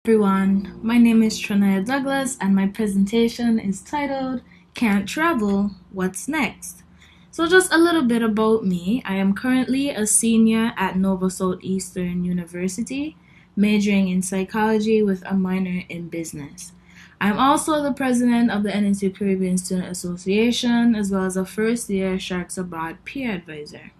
Everyone, my name is Trinaya Douglas and my presentation is titled Can't Travel, What's Next? So just a little bit about me. I am currently a senior at Nova Southeastern University, majoring in psychology with a minor in business. I'm also the president of the NNC Caribbean Student Association as well as a first year Sharks Abroad peer advisor.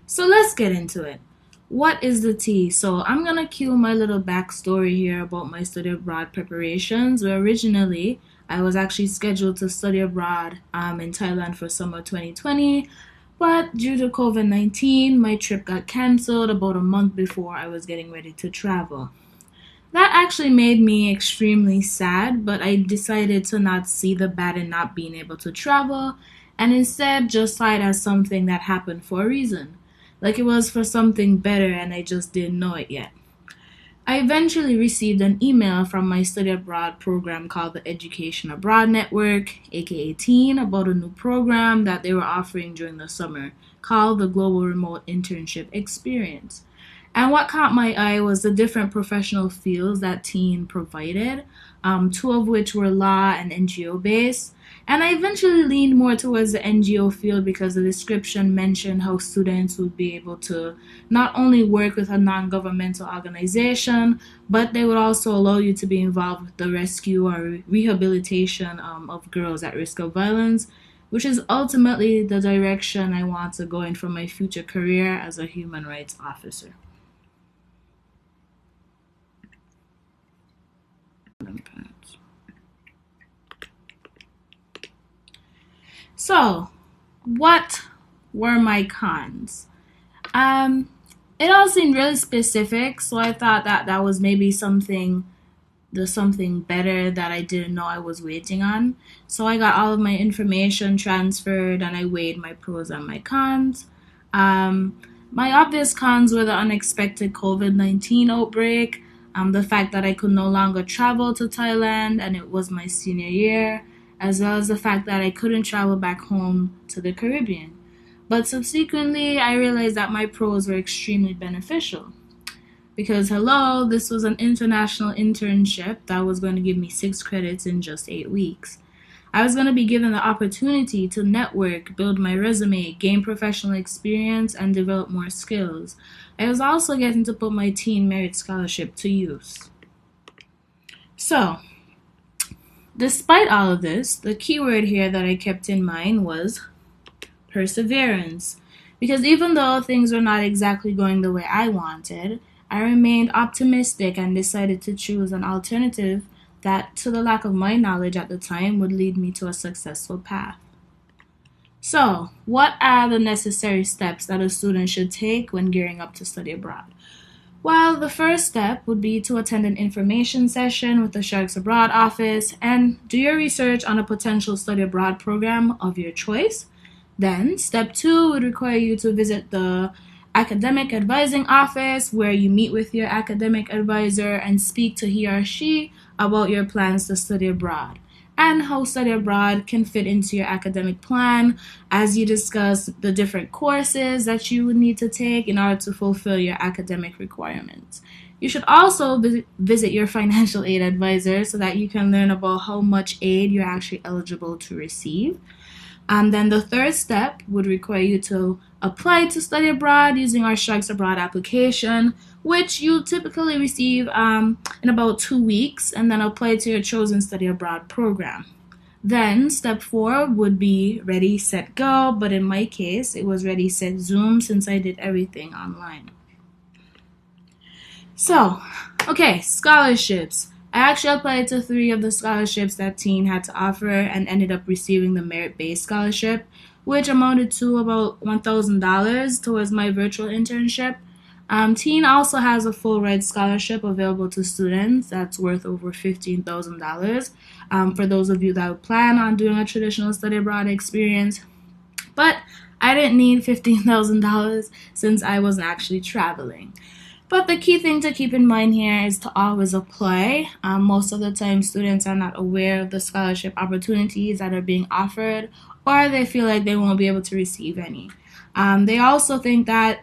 So let's get into it. What is the tea? So I'm gonna cue my little backstory here about my study abroad preparations. Where originally I was actually scheduled to study abroad in Thailand for summer 2020, but due to COVID-19, my trip got canceled about a month before I was getting ready to travel. That actually made me extremely sad, but I decided to not see the bad in not being able to travel and instead just saw it as something that happened for a reason. Like it was for something better and I just didn't know it yet. I eventually received an email from my study abroad program called the Education Abroad Network, aka TEEN, about a new program that they were offering during the summer called the Global Remote Internship Experience. And what caught my eye was the different professional fields that TEEN provided, two of which were law and NGO based. And I eventually leaned more towards the NGO field because the description mentioned how students would be able to not only work with a non governmental organization, but they would also allow you to be involved with the rescue or rehabilitation of girls at risk of violence, which is ultimately the direction I want to go in for my future career as a human rights officer. So, what were my cons? Um, it all seemed really specific, so I thought that that was maybe something better that I didn't know I was waiting on. So I got all of my information transferred and I weighed my pros and my cons. My obvious cons were the unexpected COVID-19 outbreak, the fact that I could no longer travel to Thailand and it was my senior year, as well as the fact that I couldn't travel back home to the Caribbean. But subsequently, I realized that my pros were extremely beneficial. Because, hello, this was an international internship that was going to give me 6 credits in just 8 weeks. I was going to be given the opportunity to network, build my resume, gain professional experience, and develop more skills. I was also getting to put my teen merit scholarship to use. So, despite all of this, the keyword here that I kept in mind was perseverance. Because even though things were not exactly going the way I wanted, I remained optimistic and decided to choose an alternative that, to the lack of my knowledge at the time, would lead me to a successful path. So, what are the necessary steps that a student should take when gearing up to study abroad? Well, the first step would be to attend an information session with the Sharks Abroad office and do your research on a potential study abroad program of your choice. Then, step 2 would require you to visit the academic advising office where you meet with your academic advisor and speak to he or she about your plans to study abroad and how study abroad can fit into your academic plan as you discuss the different courses that you would need to take in order to fulfill your academic requirements. You should also visit your financial aid advisor so that you can learn about how much aid you're actually eligible to receive. And then the third step would require you to apply to study abroad using our Sharks Abroad application, which you typically receive in about 2 weeks, and then apply to your chosen study abroad program. Then step 4 would be ready, set, go, but in my case, it was ready, set, zoom since I did everything online. So, okay, scholarships. I actually applied to 3 of the scholarships that TEEN had to offer and ended up receiving the merit-based scholarship, which amounted to about $1,000 towards my virtual internship. TEEN also has a full ride scholarship available to students that's worth over $15,000 for those of you that would plan on doing a traditional study abroad experience. But I didn't need $15,000 since I wasn't actually traveling. But the key thing to keep in mind here is to always apply. Most of the time, students are not aware of the scholarship opportunities that are being offered, or they feel like they won't be able to receive any. They also think that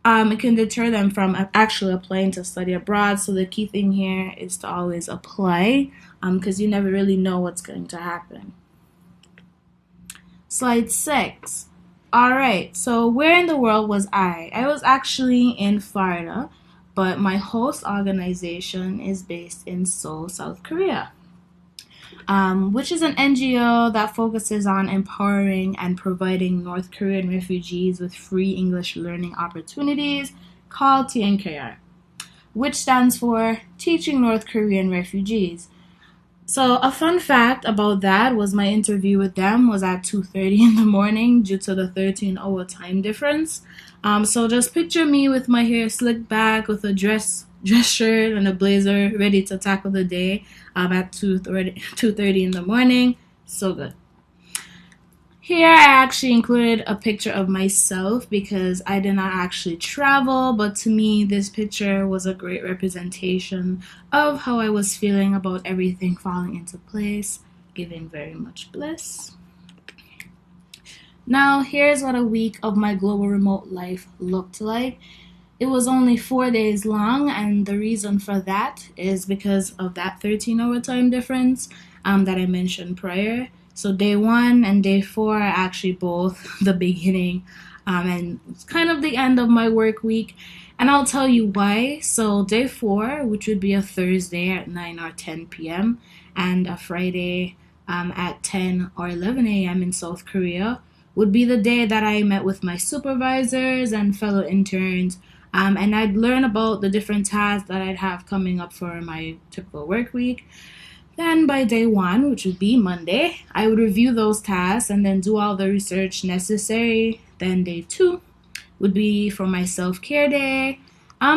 it can deter them from actually applying to study abroad. So the key thing here is to always apply, because you never really know what's going to happen. Slide 6. All right, so where in the world was I? I was actually in Florida, but my host organization is based in Seoul, South Korea, which is an NGO that focuses on empowering and providing North Korean refugees with free English learning opportunities, called TNKR, which stands for Teaching North Korean Refugees. So a fun fact about that was my interview with them was at 2:30 in the morning due to the 13-hour time difference. So just picture me with my hair slicked back with a dress shirt and a blazer ready to tackle the day at 2:30 in the morning. So good. Here I actually included a picture of myself because I did not actually travel, but to me this picture was a great representation of how I was feeling about everything falling into place, giving very much bliss. Now here's what a week of my global remote life looked like. It was only 4 days long, and the reason for that is because of that 13-hour time difference that I mentioned prior. So day 1 and day 4 are actually both the beginning and it's kind of the end of my work week. And I'll tell you why. So day 4, which would be a Thursday at 9 or 10 p.m. and a Friday at 10 or 11 a.m. in South Korea, would be the day that I met with my supervisors and fellow interns. And I'd learn about the different tasks that I'd have coming up for my typical work week. Then by day 1, which would be Monday, I would review those tasks and then do all the research necessary. Then day 2 would be for my self-care day,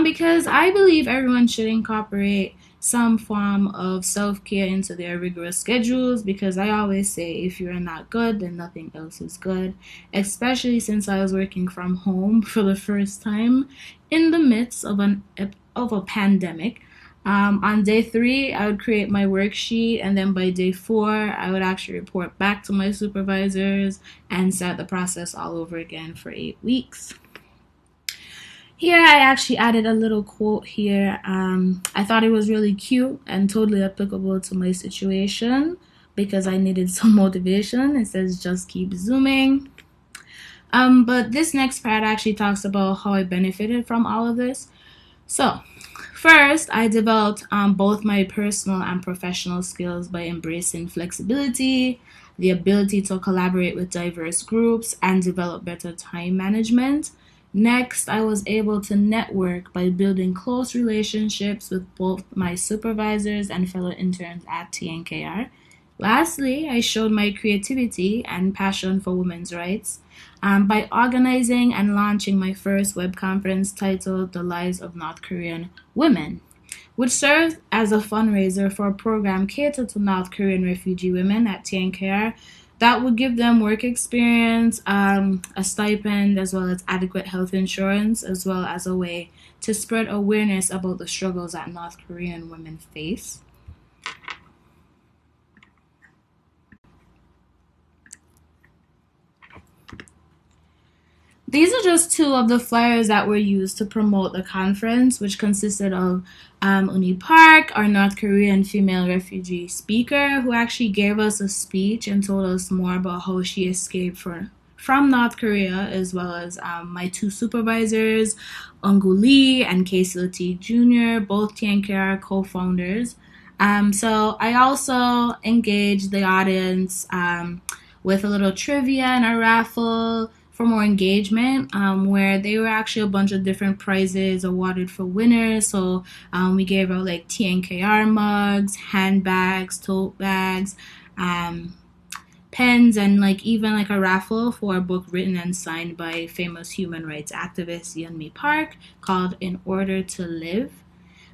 because I believe everyone should incorporate some form of self-care into their rigorous schedules, because I always say if you're not good, then nothing else is good, especially since I was working from home for the first time in the midst of a pandemic. On day 3, I would create my worksheet, and then by day 4, I would actually report back to my supervisors and start the process all over again for 8 weeks. Here, I actually added a little quote here. I thought it was really cute and totally applicable to my situation because I needed some motivation. It says, just keep zooming. But this next part actually talks about how I benefited from all of this. So, first, I developed both my personal and professional skills by embracing flexibility, the ability to collaborate with diverse groups, and develop better time management. Next, I was able to network by building close relationships with both my supervisors and fellow interns at TNKR. Lastly, I showed my creativity and passion for women's rights by organizing and launching my first web conference titled The Lives of North Korean Women, which served as a fundraiser for a program catered to North Korean refugee women at TNKR that would give them work experience, a stipend, as well as adequate health insurance, as well as a way to spread awareness about the struggles that North Korean women face. These are just 2 of the flyers that were used to promote the conference, which consisted of Uni Park, our North Korean female refugee speaker, who actually gave us a speech and told us more about how she escaped from North Korea, as well as my 2 supervisors, Ungu Lee and Casey Lateef Jr., both TNKR co-founders. So I also engaged the audience with a little trivia and a raffle for more engagement, where they were actually a bunch of different prizes awarded for winners. So we gave out like TNKR mugs, handbags, tote bags, pens, and like even like a raffle for a book written and signed by famous human rights activist Uni Park called In Order to Live.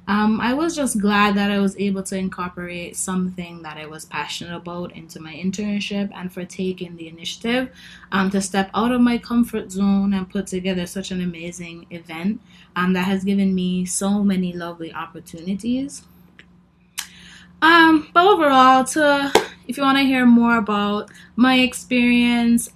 I was just glad that I was able to incorporate something that I was passionate about into my internship, and for taking the initiative to step out of my comfort zone and put together such an amazing event that has given me so many lovely opportunities. But overall, if you want to hear more about my experience,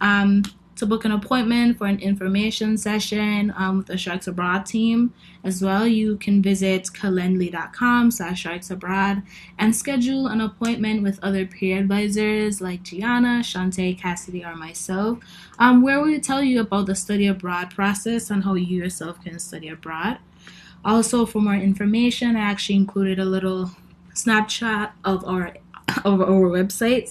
To book an appointment for an information session with the Sharks Abroad team as well, you can visit calendly.com/sharksabroad and schedule an appointment with other peer advisors like Gianna, Shante, Cassidy, or myself, where we tell you about the study abroad process and how you yourself can study abroad. Also, for more information, I actually included a little snapshot of our website,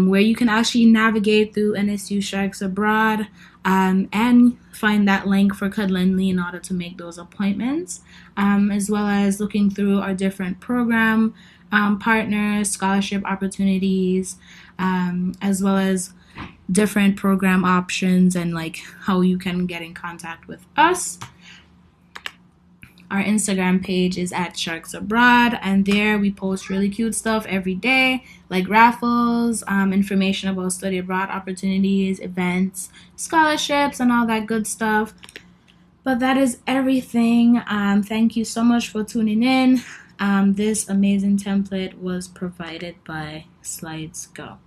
where you can actually navigate through NSU Sharks Abroad and find that link for Calendly in order to make those appointments, as well as looking through our different program partners, scholarship opportunities, as well as different program options and like how you can get in contact with us. Our Instagram page is at Sharks Abroad, and there we post really cute stuff every day, like raffles, information about study abroad opportunities, events, scholarships, and all that good stuff. But that is everything. Thank you so much for tuning in. This amazing template was provided by Slides Go.